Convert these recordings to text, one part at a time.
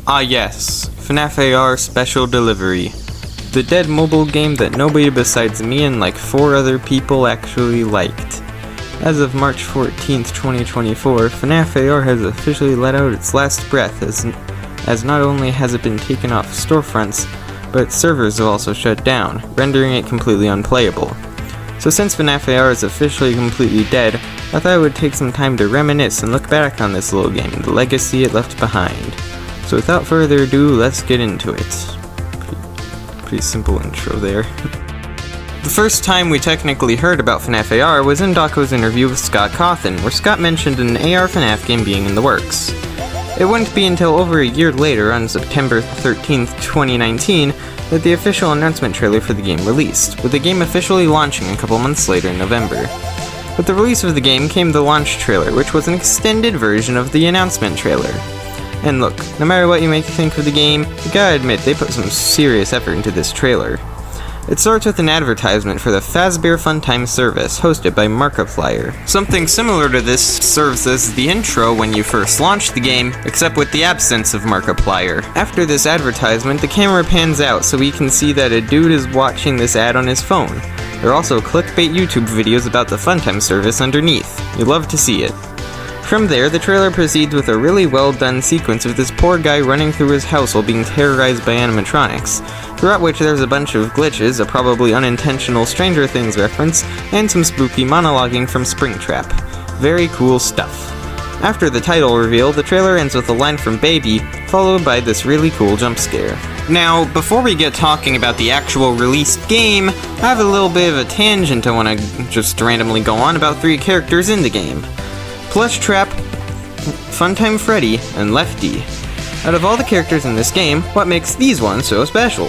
Ah yes, FNaF AR Special Delivery. The dead mobile game that nobody besides me and like 4 other people actually liked. As of March 14th, 2024, FNaF AR has officially let out its last breath as not only has it been taken off storefronts, but its servers have also shut down, rendering it completely unplayable. So since FNaF AR is officially completely dead, I thought I would take some time to reminisce and look back on this little game and the legacy it left behind. So without further ado, let's get into it. Pretty simple intro there. The first time we technically heard about FNaF AR was in Daco's interview with Scott Cawthon, where Scott mentioned an AR FNaF game being in the works. It wouldn't be until over a year later, on September 13th, 2019, that the official announcement trailer for the game released, with the game officially launching a couple months later in November. With the release of the game came the launch trailer, which was an extended version of the announcement trailer. And look, no matter what you may think of the game, you gotta admit they put some serious effort into this trailer. It starts with an advertisement for the Fazbear Funtime service, hosted by Markiplier. Something similar to this serves as the intro when you first launch the game, except with the absence of Markiplier. After this advertisement, the camera pans out so we can see that a dude is watching this ad on his phone. There are also clickbait YouTube videos about the Funtime service underneath. You'll love to see it. From there, the trailer proceeds with a really well done sequence of this poor guy running through his house while being terrorized by animatronics, throughout which there's a bunch of glitches, a probably unintentional Stranger Things reference, and some spooky monologuing from Springtrap. Very cool stuff. After the title reveal, the trailer ends with a line from Baby, followed by this really cool jump scare. Now, before we get talking about the actual released game, I have a little bit of a tangent I want to just randomly go on about 3 characters in the game. Plushtrap, Funtime Freddy, and Lefty. Out of all the characters in this game, what makes these ones so special?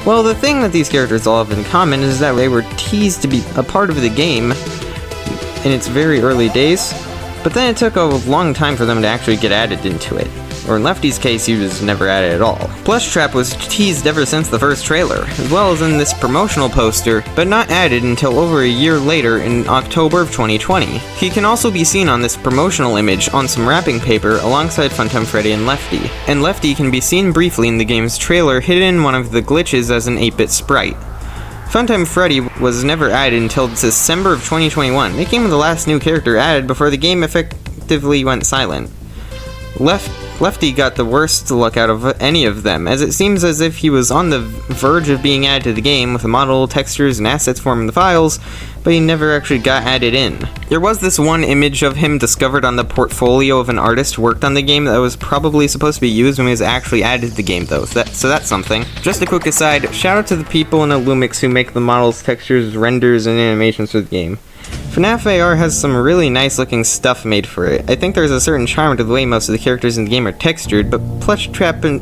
Well, the thing that these characters all have in common is that they were teased to be a part of the game in its very early days, but then it took a long time for them to actually get added into it. Or in Lefty's case, he was never added at all. Plushtrap was teased ever since the first trailer, as well as in this promotional poster, but not added until over a year later in October of 2020. He can also be seen on this promotional image on some wrapping paper alongside Funtime Freddy and Lefty. And Lefty can be seen briefly in the game's trailer hidden in one of the glitches as an 8-bit sprite. Funtime Freddy was never added until December of 2021, making him the last new character added before the game effectively went silent. Lefty got the worst luck out of any of them, as it seems as if he was on the verge of being added to the game with the model, textures, and assets forming the files, but he never actually got added in. There was this one image of him discovered on the portfolio of an artist who worked on the game that was probably supposed to be used when he was actually added to the game though, so that's something. Just a quick aside, shout out to the people in Illumix who make the models, textures, renders, and animations for the game. FNaF AR has some really nice looking stuff made for it. I think there's a certain charm to the way most of the characters in the game are textured, but Plushtrap and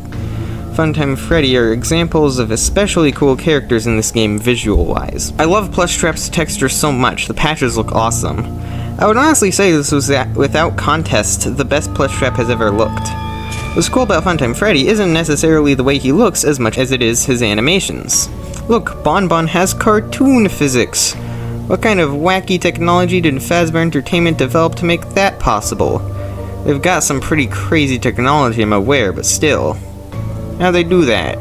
Funtime Freddy are examples of especially cool characters in this game visual-wise. I love Plushtrap's texture so much, the patches look awesome. I would honestly say this was, without contest, the best Plushtrap has ever looked. What's cool about Funtime Freddy isn't necessarily the way he looks as much as it is his animations. Look, Bonbon has cartoon physics! What kind of wacky technology did Fazbear Entertainment develop to make that possible? They've got some pretty crazy technology, I'm aware, but still. How'd they do that?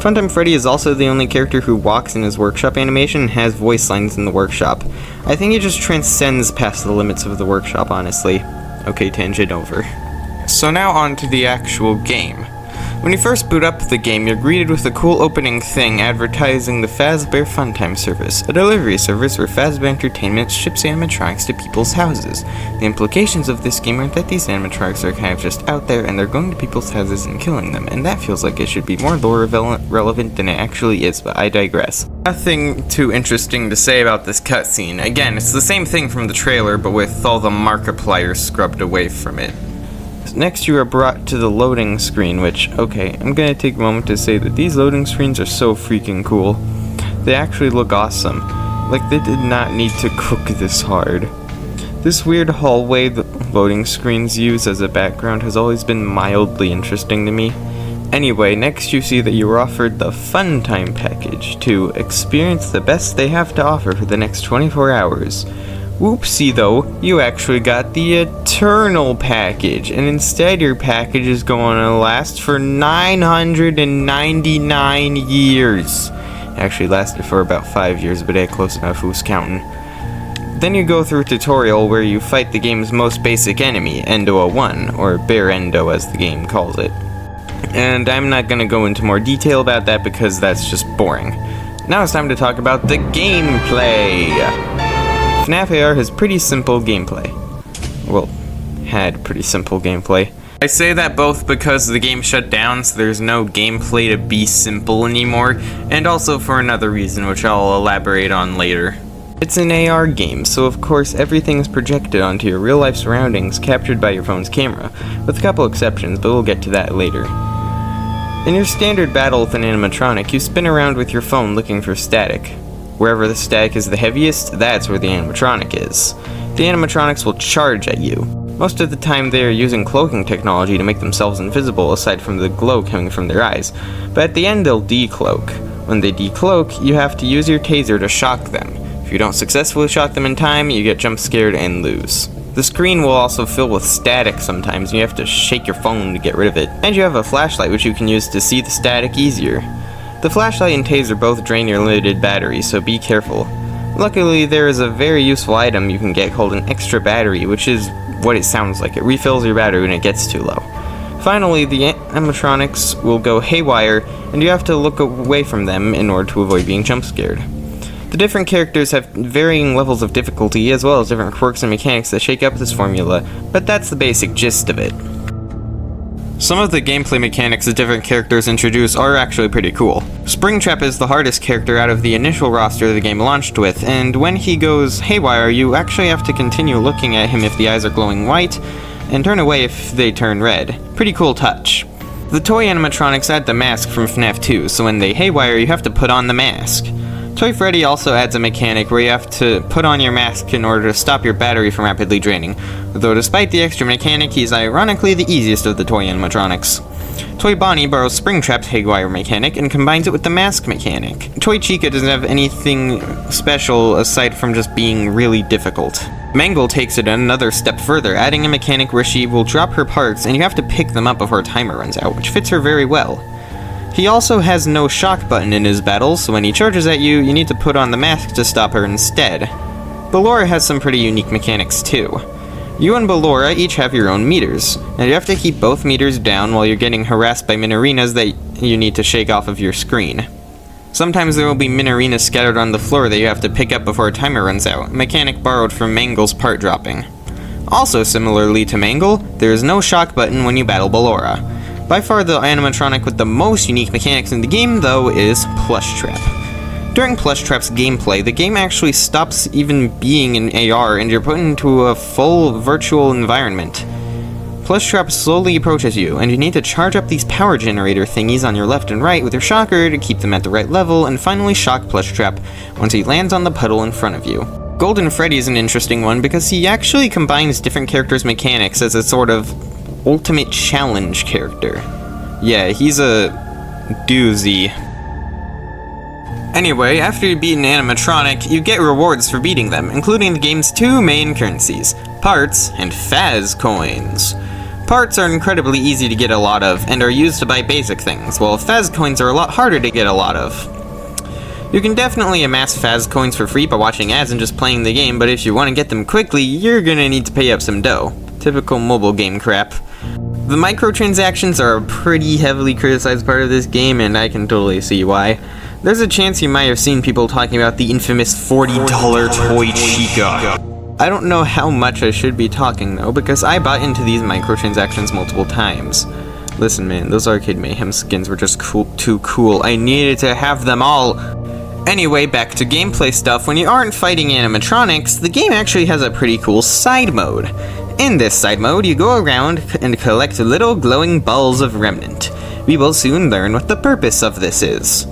Funtime Freddy is also the only character who walks in his workshop animation and has voice lines in the workshop. I think it just transcends past the limits of the workshop, honestly. Okay, tangent over. So now on to the actual game. When you first boot up the game, you're greeted with a cool opening thing advertising the Fazbear Funtime service, a delivery service where Fazbear Entertainment ships animatronics to people's houses. The implications of this game are that these animatronics are kind of just out there and they're going to people's houses and killing them, and that feels like it should be more lore relevant than it actually is, but I digress. Nothing too interesting to say about this cutscene. Again, it's the same thing from the trailer, but with all the Markiplier scrubbed away from it. Next you are brought to the loading screen, which, okay, I'm gonna take a moment to say that these loading screens are so freaking cool. They actually look awesome. Like they did not need to cook this hard. This weird hallway the loading screens use as a background has always been mildly interesting to me. Anyway, next you see that you are offered the Funtime package to experience the best they have to offer for the next 24 hours. Whoopsie though, you actually got the Eternal package, and instead your package is going to last for 999 years. Actually lasted for about 5 years, but close enough, who's counting? Then you go through a tutorial where you fight the game's most basic enemy, Endo 1, or Bear Endo as the game calls it. And I'm not going to go into more detail about that because that's just boring. Now it's time to talk about the gameplay! FNaF AR has pretty simple gameplay. Well, had pretty simple gameplay. I say that both because the game shut down, so there's no gameplay to be simple anymore, and also for another reason which I'll elaborate on later. It's an AR game, so of course everything is projected onto your real-life surroundings captured by your phone's camera, with a couple exceptions, but we'll get to that later. In your standard battle with an animatronic, you spin around with your phone looking for static. Wherever the static is the heaviest, that's where the animatronic is. The animatronics will charge at you. Most of the time they are using cloaking technology to make themselves invisible aside from the glow coming from their eyes, but at the end they'll decloak. When they decloak, you have to use your taser to shock them. If you don't successfully shock them in time, you get jump scared and lose. The screen will also fill with static sometimes, and you have to shake your phone to get rid of it. And you have a flashlight which you can use to see the static easier. The flashlight and taser both drain your limited battery, so be careful. Luckily, there is a very useful item you can get called an extra battery, which is what it sounds like. It refills your battery when it gets too low. Finally, the animatronics will go haywire, and you have to look away from them in order to avoid being jump scared. The different characters have varying levels of difficulty, as well as different quirks and mechanics that shake up this formula, but that's the basic gist of it. Some of the gameplay mechanics that different characters introduce are actually pretty cool. Springtrap is the hardest character out of the initial roster the game launched with, and when he goes haywire, you actually have to continue looking at him if the eyes are glowing white, and turn away if they turn red. Pretty cool touch. The toy animatronics add the mask from FNaF 2, so when they haywire, you have to put on the mask. Toy Freddy also adds a mechanic where you have to put on your mask in order to stop your battery from rapidly draining, though despite the extra mechanic, he's ironically the easiest of the toy animatronics. Toy Bonnie borrows Springtrap's haywire mechanic and combines it with the mask mechanic. Toy Chica doesn't have anything special aside from just being really difficult. Mangle takes it another step further, adding a mechanic where she will drop her parts and you have to pick them up before her timer runs out, which fits her very well. He also has no shock button in his battles, so when he charges at you, you need to put on the mask to stop her instead. Ballora has some pretty unique mechanics too. You and Ballora each have your own meters, and you have to keep both meters down while you're getting harassed by Minarinas that you need to shake off of your screen. Sometimes there will be Minarinas scattered on the floor that you have to pick up before a timer runs out, a mechanic borrowed from Mangle's part dropping. Also similarly to Mangle, there is no shock button when you battle Ballora. By far the animatronic with the most unique mechanics in the game, though, is Plushtrap. During Plushtrap's gameplay, the game actually stops even being an AR and you're put into a full virtual environment. Plushtrap slowly approaches you, and you need to charge up these power generator thingies on your left and right with your shocker to keep them at the right level, and finally shock Plushtrap once he lands on the puddle in front of you. Golden Freddy is an interesting one because he actually combines different characters' mechanics as a sort of ultimate challenge character. Yeah, he's a doozy. Anyway, after you beat an animatronic, you get rewards for beating them, including the game's two main currencies, parts and Faz coins. Parts are incredibly easy to get a lot of, and are used to buy basic things, while Faz coins are a lot harder to get a lot of. You can definitely amass Faz coins for free by watching ads and just playing the game, but if you want to get them quickly, you're gonna need to pay up some dough. Typical mobile game crap. The microtransactions are a pretty heavily criticized part of this game, and I can totally see why. There's a chance you might have seen people talking about the infamous $40 Toy Chica. I don't know how much I should be talking though, because I bought into these microtransactions multiple times. Listen man, those Arcade Mayhem skins were just too cool. I needed to have them all. Anyway, back to gameplay stuff. When you aren't fighting animatronics, the game actually has a pretty cool side mode. In this side mode, you go around and collect little glowing balls of remnant. We will soon learn what the purpose of this is.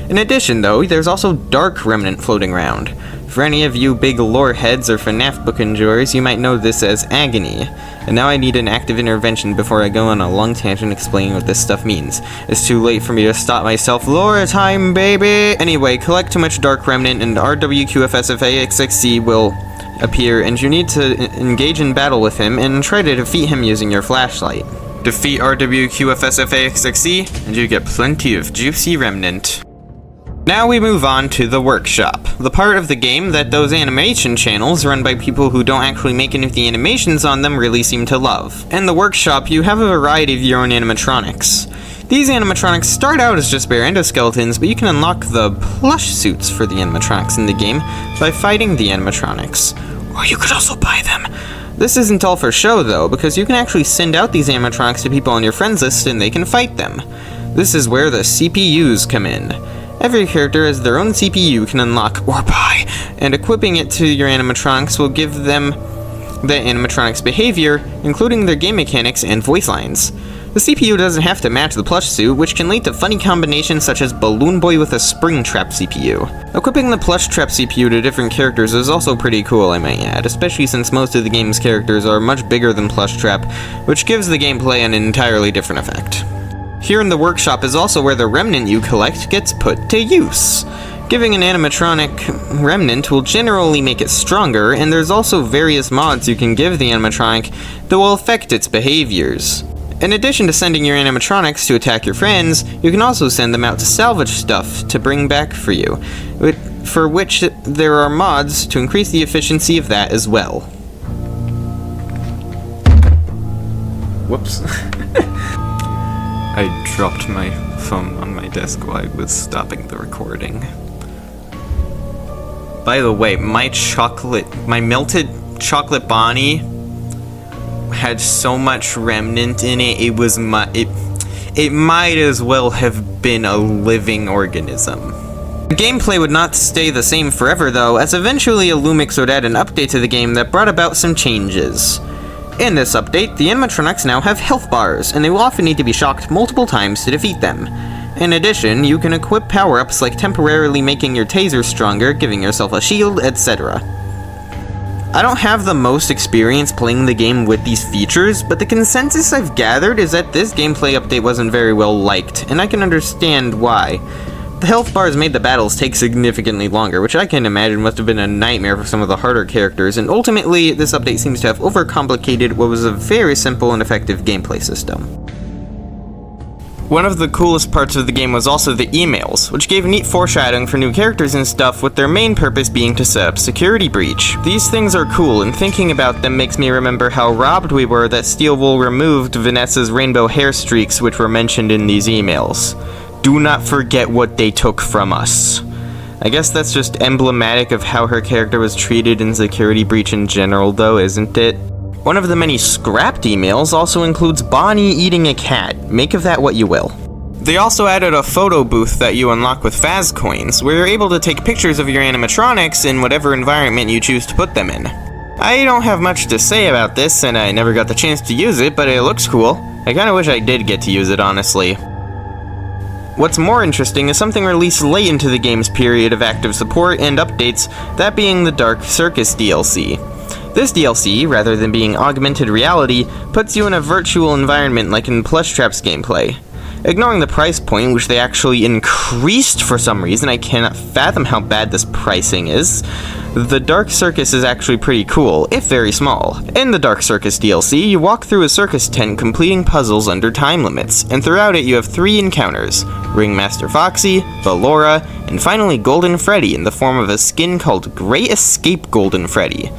In addition though, there's also dark remnant floating around. For any of you big lore heads or FNaF book enjoyers, you might know this as Agony. And now I need an active intervention before I go on a long tangent explaining what this stuff means. It's too late for me to stop myself. Lore time, baby! Anyway, collect too much dark remnant and RWQFSFAXXC will appear, and you need to engage in battle with him and try to defeat him using your flashlight. Defeat RWQFSFAXXE, and you get plenty of juicy remnant. Now we move on to the workshop, the part of the game that those animation channels run by people who don't actually make any of the animations on them really seem to love. In the workshop, you have a variety of your own animatronics. These animatronics start out as just bare endoskeletons, but you can unlock the plush suits for the animatronics in the game by fighting the animatronics. Or you could also buy them. This isn't all for show though, because you can actually send out these animatronics to people on your friends list and they can fight them. This is where the CPUs come in. Every character has their own CPU you can unlock or buy, and equipping it to your animatronics will give them the animatronics' behavior, including their game mechanics and voice lines. The CPU doesn't have to match the plush suit, which can lead to funny combinations such as Balloon Boy with a Springtrap CPU. Equipping the Plushtrap CPU to different characters is also pretty cool, I might add, especially since most of the game's characters are much bigger than Plushtrap, which gives the gameplay an entirely different effect. Here in the workshop is also where the remnant you collect gets put to use. Giving an animatronic remnant will generally make it stronger, and there's also various mods you can give the animatronic that will affect its behaviors. In addition to sending your animatronics to attack your friends, you can also send them out to salvage stuff to bring back for you, for which there are mods to increase the efficiency of that as well. Whoops. I dropped my phone on my desk while I was stopping the recording. By the way, my melted chocolate Bonnie had so much remnant in it, it might as well have been a living organism. The gameplay would not stay the same forever though, as eventually Illumix would add an update to the game that brought about some changes. In this update, the animatronics now have health bars, and they will often need to be shocked multiple times to defeat them. In addition, you can equip power-ups like temporarily making your taser stronger, giving yourself a shield, etc. I don't have the most experience playing the game with these features, but the consensus I've gathered is that this gameplay update wasn't very well liked, and I can understand why. The health bars made the battles take significantly longer, which I can imagine must have been a nightmare for some of the harder characters, and ultimately, this update seems to have overcomplicated what was a very simple and effective gameplay system. One of the coolest parts of the game was also the emails, which gave neat foreshadowing for new characters and stuff, with their main purpose being to set up security breach. These things are cool, and thinking about them makes me remember how robbed we were that Steel Wool removed Vanessa's rainbow hair streaks, which were mentioned in these emails. Do not forget what they took from us. I guess that's just emblematic of how her character was treated in Security Breach in general though, isn't it? One of the many scrapped emails also includes Bonnie eating a cat. Make of that what you will. They also added a photo booth that you unlock with Faz coins, where you're able to take pictures of your animatronics in whatever environment you choose to put them in. I don't have much to say about this, and I never got the chance to use it, but it looks cool. I kinda wish I did get to use it, honestly. What's more interesting is something released late into the game's period of active support and updates, that being the Dark Circus DLC. This DLC, rather than being augmented reality, puts you in a virtual environment like in Plushtrap's gameplay. Ignoring the price point, which they actually increased for some reason, I cannot fathom how bad this pricing is, the Dark Circus is actually pretty cool, if very small. In the Dark Circus DLC, you walk through a circus tent completing puzzles under time limits, and throughout it you have 3 encounters: Ringmaster Foxy, Ballora, and finally Golden Freddy in the form of a skin called Great Escape Golden Freddy.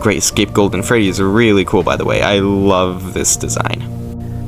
Great Escape Golden Freddy is really cool, by the way. I love this design.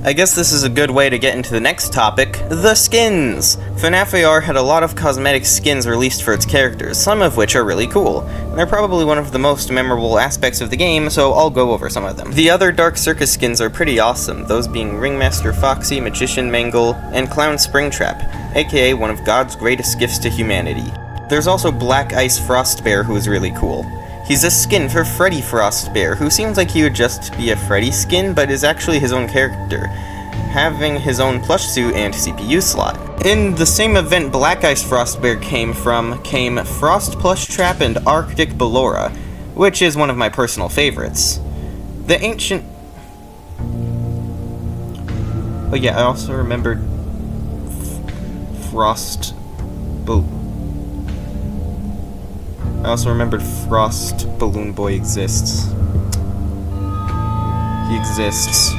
I guess this is a good way to get into the next topic, the skins! FNaF AR had a lot of cosmetic skins released for its characters, some of which are really cool. They're probably one of the most memorable aspects of the game, so I'll go over some of them. The other Dark Circus skins are pretty awesome, those being Ringmaster Foxy, Magician Mangle, and Clown Springtrap, aka one of God's greatest gifts to humanity. There's also Black Ice Frostbear, who is really cool. He's a skin for Freddy Frostbear, who seems like he would just be a Freddy skin, but is actually his own character, having his own plush suit and CPU slot. In the same event Black Ice Frostbear came Frost Plushtrap and Arctic Ballora, which is one of my personal favorites. The ancient... Oh yeah, I also remembered I also remembered Frost Balloon Boy exists. He exists.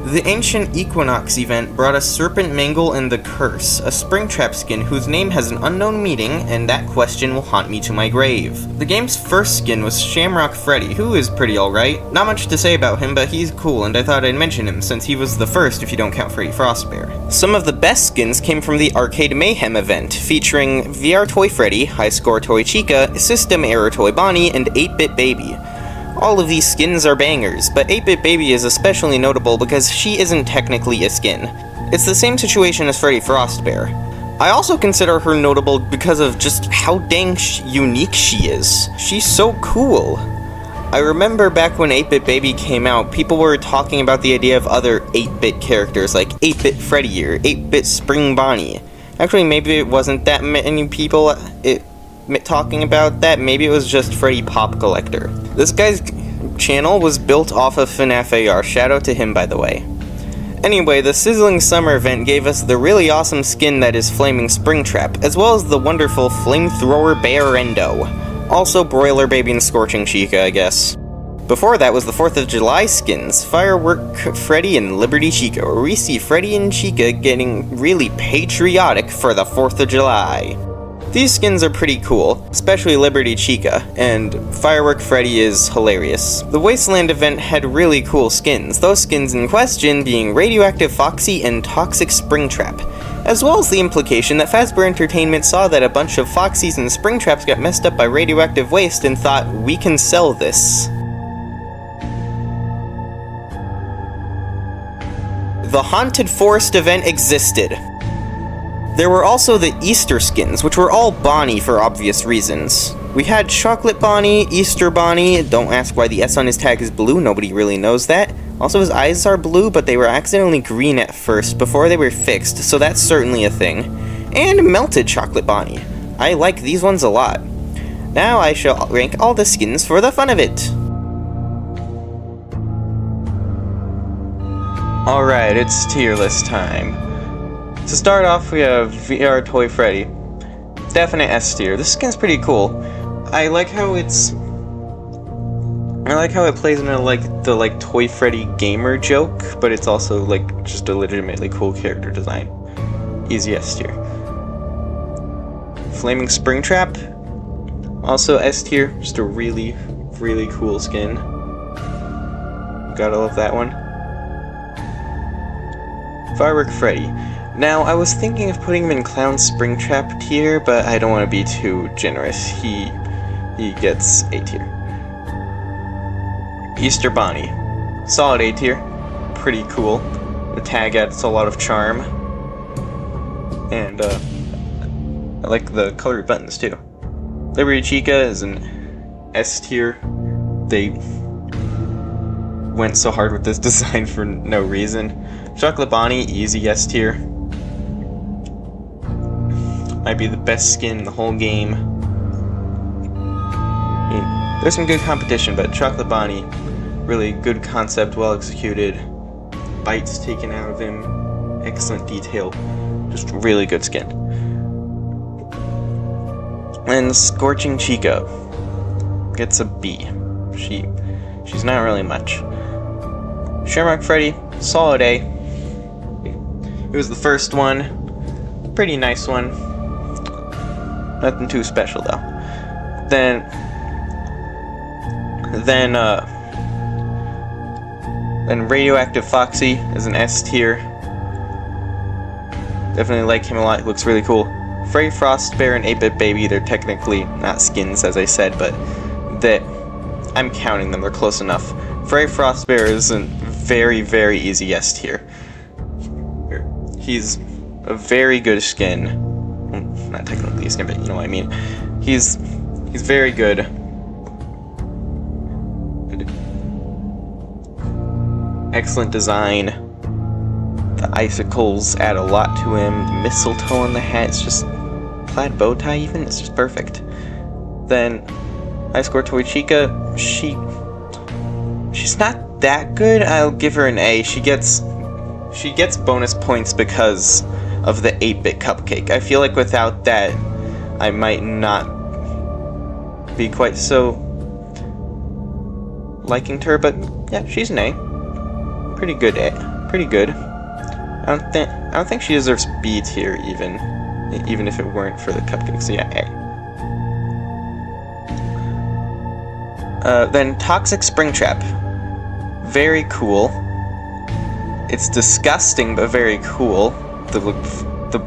The Ancient Equinox event brought us Serpent Mangle and the Curse, a Springtrap skin whose name has an unknown meaning, and that question will haunt me to my grave. The game's first skin was Shamrock Freddy, who is pretty alright. Not much to say about him, but he's cool, and I thought I'd mention him since he was the first if you don't count Freddy Frostbear. Some of the best skins came from the Arcade Mayhem event, featuring VR Toy Freddy, High Score Toy Chica, System Error Toy Bonnie, and 8-Bit Baby. All of these skins are bangers, but 8-Bit Baby is especially notable because she isn't technically a skin. It's the same situation as Freddy Frostbear. I also consider her notable because of just how dang unique she is. She's so cool. I remember back when 8-Bit Baby came out, people were talking about the idea of other 8-bit characters like 8-Bit Freddy or 8-Bit Spring Bonnie. Actually, maybe it wasn't that many people talking about that. Maybe it was just Freddy Pop Collector. This guy's channel was built off of FNaF AR, shout out to him by the way. Anyway, the Sizzling Summer event gave us the really awesome skin that is Flaming Springtrap, as well as the wonderful Flamethrower Bear Endo. Also Broiler Baby and Scorching Chica, I guess. Before that was the 4th of July skins, Firework Freddy and Liberty Chica, where we see Freddy and Chica getting really patriotic for the 4th of July. These skins are pretty cool, especially Liberty Chica, and Firework Freddy is hilarious. The Wasteland event had really cool skins, those skins in question being Radioactive Foxy and Toxic Springtrap, as well as the implication that Fazbear Entertainment saw that a bunch of Foxies and Springtraps got messed up by radioactive waste and thought, we can sell this. The Haunted Forest event existed. There were also the Easter skins, which were all Bonnie for obvious reasons. We had Chocolate Bonnie, Easter Bonnie, don't ask why the S on his tag is blue, nobody really knows that. Also his eyes are blue, but they were accidentally green at first before they were fixed, so that's certainly a thing. And Melted Chocolate Bonnie. I like these ones a lot. Now I shall rank all the skins for the fun of it. Alright, it's tier list time. To start off, we have VR Toy Freddy. Definite S tier. This skin's pretty cool. I like how it plays into the Toy Freddy gamer joke, but it's also just a legitimately cool character design. Easy S tier. Flaming Springtrap, also S tier. Just a really, really cool skin. Gotta love that one. Firework Freddy. Now, I was thinking of putting him in Clown Springtrap tier, but I don't want to be too generous. He gets A tier. Easter Bonnie. Solid A tier. Pretty cool. The tag adds a lot of charm. And, I like the colored buttons, too. Liberty Chica is an S tier. They went so hard with this design for no reason. Chocolate Bonnie, easy S tier. Might be the best skin in the whole game. I mean, there's some good competition, but Chocolate Bonnie, really good concept, well executed. Bites taken out of him, excellent detail, just really good skin. And Scorching Chica gets a B. She's not really much. Shamrock Freddy, solid A. It was the first one, pretty nice one. Nothing too special though. Then Radioactive Foxy is an S tier. Definitely like him a lot. He looks really cool. Freddy Frostbear and 8-Bit Baby, they're technically not skins as I said, but I'm counting them. They're close enough. Freddy Frostbear is a very, very easy S tier. He's a very good skin. Not technically a skin, but you know what I mean. He's very good. Excellent design. The icicles add a lot to him. The mistletoe on the hat, it's just plaid bow tie even, it's just perfect. Then High Score Toy Chica, she's not that good. I'll give her an A. She gets bonus points because of the 8-bit cupcake. I feel like without that, I might not be quite so liking to her, but yeah, she's an A. Pretty good A. Pretty good. I don't think she deserves B tier even if it weren't for the cupcakes. So yeah, A. Then Toxic Springtrap. Very cool. It's disgusting, but very cool. The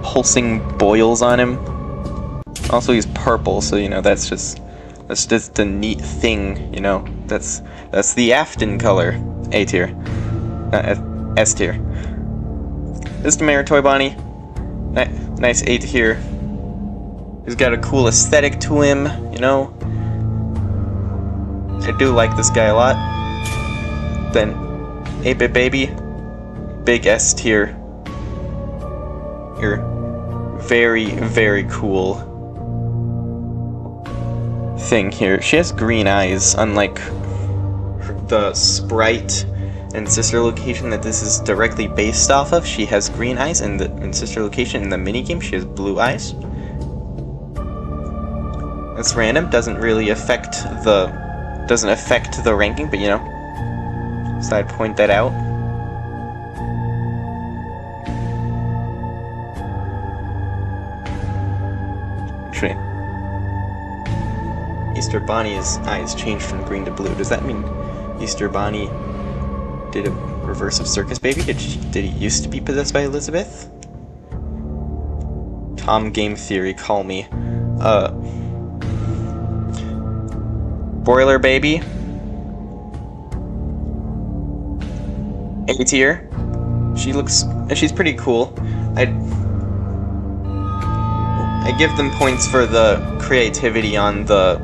pulsing boils on him. Also, he's purple, so you know that's just a neat thing. You know, that's the Afton color. A tier, S tier. This is the Mayor Toy Bonnie. Nice A tier. He's got a cool aesthetic to him. You know, I do like this guy a lot. Then 8-Bit Baby, big S tier. You're very, very cool thing here. She has green eyes, unlike the sprite and sister location that this is directly based off of. She has green eyes, and in sister location in the minigame she has blue eyes. It's random, doesn't affect the ranking, but you know, so I'd point that out. Actually, Easter Bonnie's eyes changed from green to blue. Does that mean Easter Bonnie did a reverse of Circus Baby? Did he used to be possessed by Elizabeth? Tom Game Theory, call me. Broiler Baby. A tier. She's pretty cool. I give them points for the creativity on the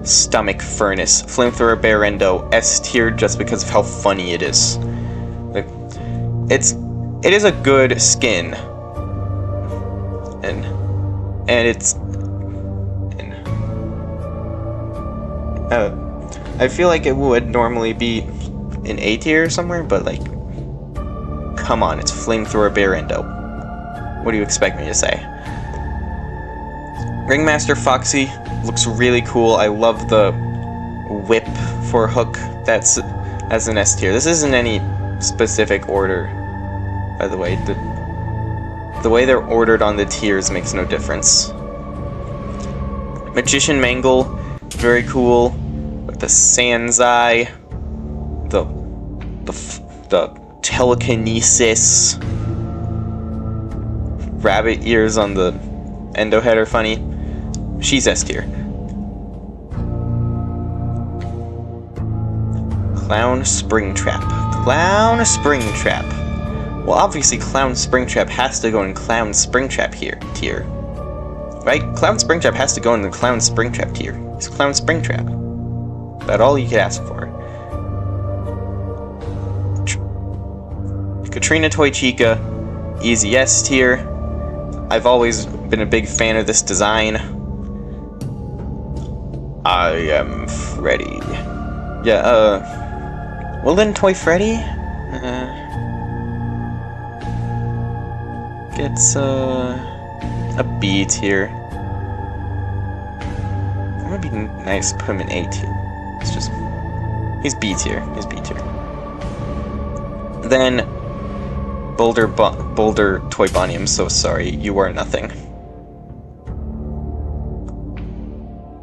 stomach furnace. Flamethrower Bearendo, S tier, just because of how funny it is. Like, it is a good skin, and I feel like it would normally be an A tier somewhere, but like, come on, it's Flamethrower Bearendo. What do you expect me to say? Ringmaster Foxy looks really cool. I love the whip for Hook. That's as an S tier. This isn't any specific order, by the way. The way they're ordered on the tiers makes no difference. Magician Mangle, very cool. With the Sans Eye, the telekinesis, rabbit ears on the endo head are funny. She's S tier. Clown Springtrap. Clown Springtrap. Well, obviously Clown Springtrap has to go in Clown Springtrap tier. Right? Clown Springtrap has to go in the Clown Springtrap tier. It's Clown Springtrap. About all you could ask for. Katrina Toy Chica. Easy S tier. I've always been a big fan of this design. I am Freddy. Yeah, well then Toy Freddy gets a B tier. It would be nice to put him in A tier. It's just, he's B tier. He's B tier. Then Boulder Toy Bonnie, I'm so sorry. You are nothing.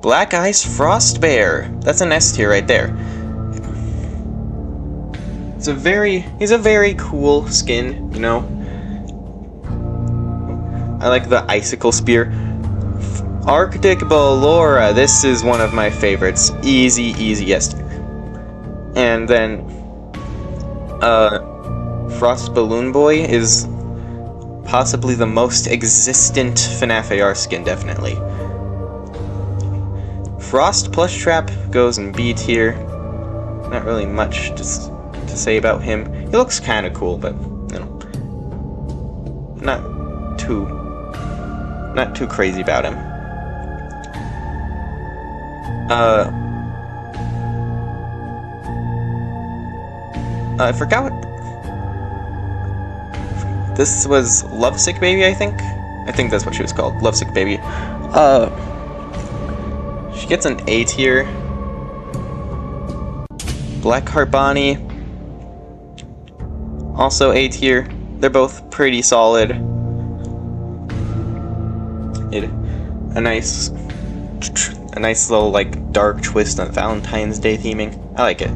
Black Ice Frost Bear. That's an S tier right there. He's a very cool skin, you know. I like the icicle spear. Arctic Ballora. This is one of my favorites. Easy S tier. And then Frost Balloon Boy is possibly the most existent FNaF AR skin, definitely. Frost Plushtrap goes in B tier. Not really much to say about him. He looks kind of cool, but you know, not too crazy about him. I forgot what. This was Lovesick Baby, I think. I think that's what she was called. Lovesick Baby. gets an A tier. Blackheart Bonnie, also A tier. They're both pretty solid. A nice little like dark twist on Valentine's Day theming. I like it.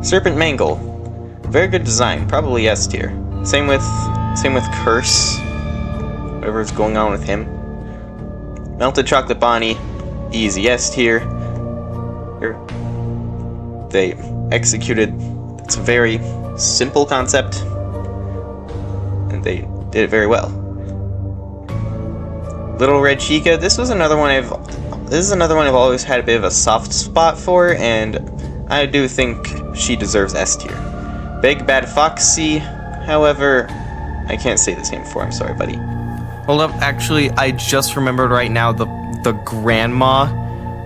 Serpent Mangle, very good design, probably S tier. Same with Curse, whatever's going on with him. Melted Chocolate Bonnie, easy S tier. They executed its very simple concept, and they did it very well. Little Red Chica, this is another one I've always had a bit of a soft spot for, and I do think she deserves S tier. Big Bad Foxy, however, I can't say the same for. I'm sorry, buddy. Hold up, actually, I just remembered right now the grandma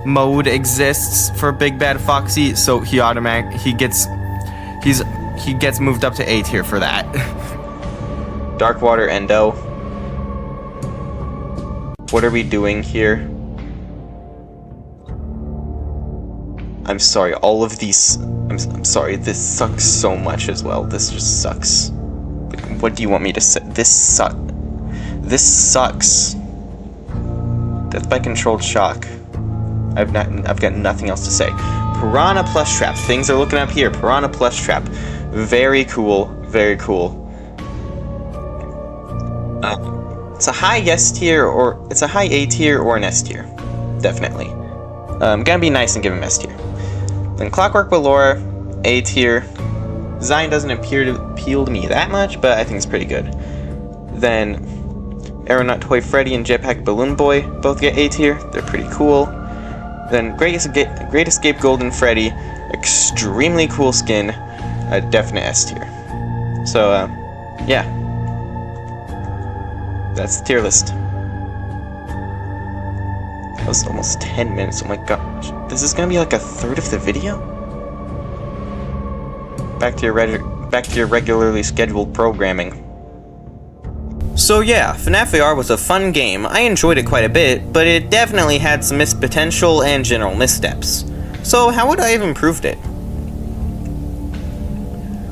mode exists for Big Bad Foxy, so he gets moved up to A tier for that. Darkwater Endo. What are we doing here? I'm sorry, all of these... I'm sorry, this sucks so much as well. This just sucks. Like, what do you want me to say? This sucks. Death by Controlled Shock. I've got nothing else to say. Piranha Plushtrap. Things are looking up here. Piranha Plushtrap. Very cool. Very cool. It's a high S tier, or it's a high A tier or an S tier. Definitely. Gonna be nice and give him S tier. Then Clockwork Ballora, A tier. Design doesn't appear to appeal to me that much, but I think it's pretty good. Then Aeronaut Toy Freddy and Jetpack Balloon Boy both get A tier. They're pretty cool. Then Great Escape Golden Freddy, extremely cool skin, a definite S tier. So, yeah. That's the tier list. That was almost 10 minutes, oh my gosh. This is gonna be like a third of the video? Back to your regularly scheduled programming. So yeah, FNaF AR was a fun game. I enjoyed it quite a bit, but it definitely had some missed potential and general missteps. So how would I have improved it?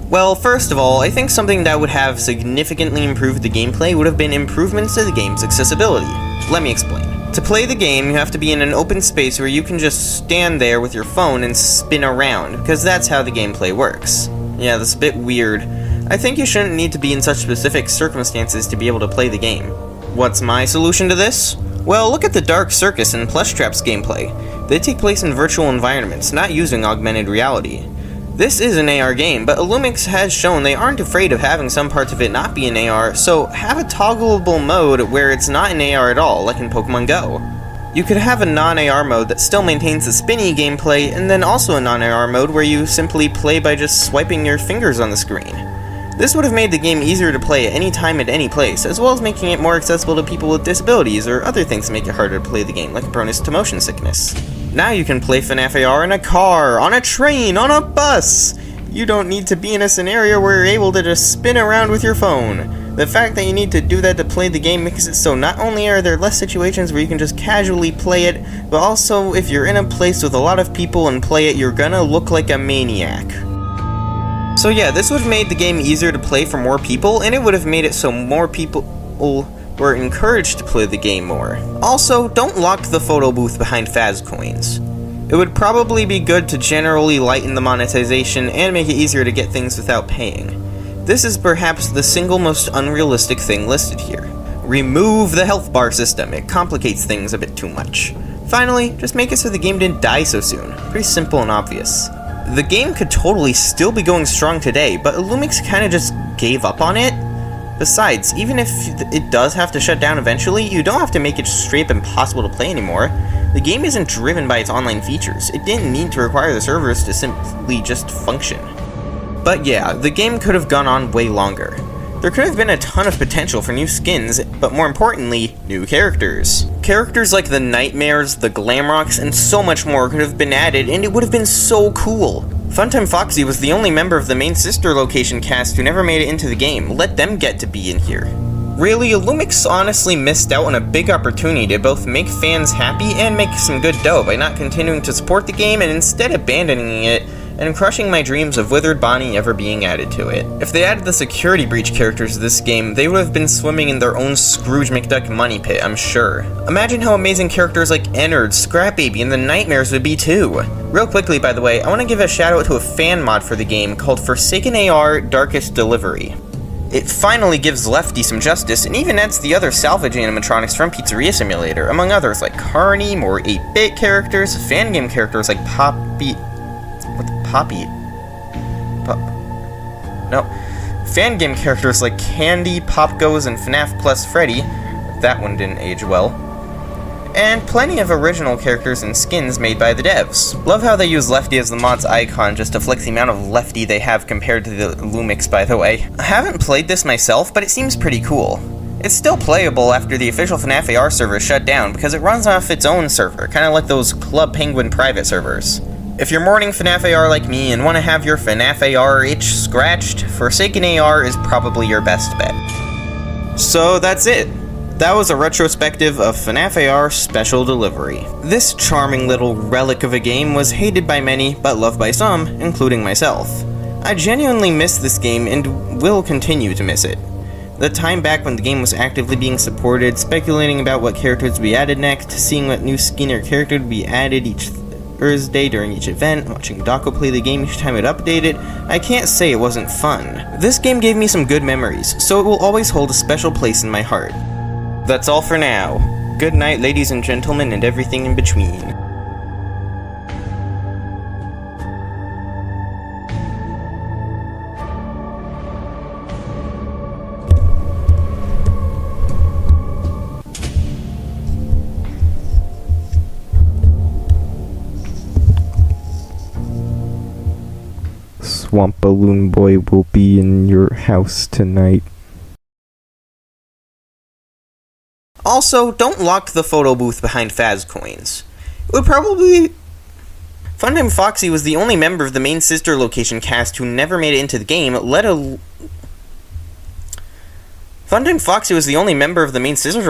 Well, first of all, I think something that would have significantly improved the gameplay would have been improvements to the game's accessibility. Let me explain. To play the game, you have to be in an open space where you can just stand there with your phone and spin around, because that's how the gameplay works. Yeah, that's a bit weird. I think you shouldn't need to be in such specific circumstances to be able to play the game. What's my solution to this? Well, look at the Dark Circus and Plushtrap's gameplay. They take place in virtual environments, not using augmented reality. This is an AR game, but Illumix has shown they aren't afraid of having some parts of it not be in AR, so have a toggleable mode where it's not in AR at all, like in Pokemon Go. You could have a non-AR mode that still maintains the spinny gameplay, and then also a non-AR mode where you simply play by just swiping your fingers on the screen. This would have made the game easier to play at any time at any place, as well as making it more accessible to people with disabilities or other things that make it harder to play the game, like proneness to motion sickness. Now you can play FNaF AR in a car, on a train, on a bus! You don't need to be in a scenario where you're able to just spin around with your phone. The fact that you need to do that to play the game makes it so not only are there less situations where you can just casually play it, but also if you're in a place with a lot of people and play it, you're gonna look like a maniac. So yeah, this would have made the game easier to play for more people, and it would have made it so more people were encouraged to play the game more. Also, don't lock the photo booth behind Faz coins. It would probably be good to generally lighten the monetization and make it easier to get things without paying. This is perhaps the single most unrealistic thing listed here. Remove the health bar system, it complicates things a bit too much. Finally, just make it so the game didn't die so soon. Pretty simple and obvious. The game could totally still be going strong today, but Illumix kinda just gave up on it. Besides, even if it does have to shut down eventually, you don't have to make it straight up impossible to play anymore. The game isn't driven by its online features. It didn't need to require the servers to simply just function. But yeah, the game could have gone on way longer. There could have been a ton of potential for new skins, but more importantly, new characters. Characters like the Nightmares, the Glamrocks, and so much more could have been added, and it would have been so cool. Funtime Foxy was the only member of the main sister location cast who never made it into the game. Let them get to be in here. Really, Lumix honestly missed out on a big opportunity to both make fans happy and make some good dough by not continuing to support the game and instead abandoning it and crushing my dreams of Withered Bonnie ever being added to it. If they added the security breach characters to this game, they would have been swimming in their own Scrooge McDuck money pit, I'm sure. Imagine how amazing characters like Ennard, Scrapbaby, and the Nightmares would be too. Real quickly, by the way, I want to give a shout out to a fan mod for the game called Forsaken AR Darkest Delivery. It finally gives Lefty some justice, and even adds the other salvage animatronics from Pizzeria Simulator, among others like Carney, more 8-bit characters, fan game characters like Poppy... Fan game characters like Candy, Pop Goes, and FNaF Plus Freddy. That one didn't age well. And plenty of original characters and skins made by the devs. Love how they use Lefty as the mod's icon just to flex the amount of Lefty they have compared to the Lumix, by the way. I haven't played this myself, but it seems pretty cool. It's still playable after the official FNAF AR server is shut down because it runs off its own server, kinda like those Club Penguin private servers. If you're mourning FNAF AR like me and want to have your FNAF AR itch scratched, Forsaken AR is probably your best bet. So that's it. That was a retrospective of FNAF AR Special Delivery. This charming little relic of a game was hated by many, but loved by some, including myself. I genuinely miss this game and will continue to miss it. The time back when the game was actively being supported, speculating about what characters would be added next, seeing what new skin or character would be added each Thursday during each event, watching Dako play the game each time it updated, I can't say it wasn't fun. This game gave me some good memories, so it will always hold a special place in my heart. That's all for now. Good night, ladies and gentlemen, and everything in between. Swamp Balloon Boy will be in your house tonight. Also, don't lock the photo booth behind Faz coins. It would probably... Funtime Foxy was the only member of the main sister location cast who never made it into the game, Funtime Foxy was the only member of the main sister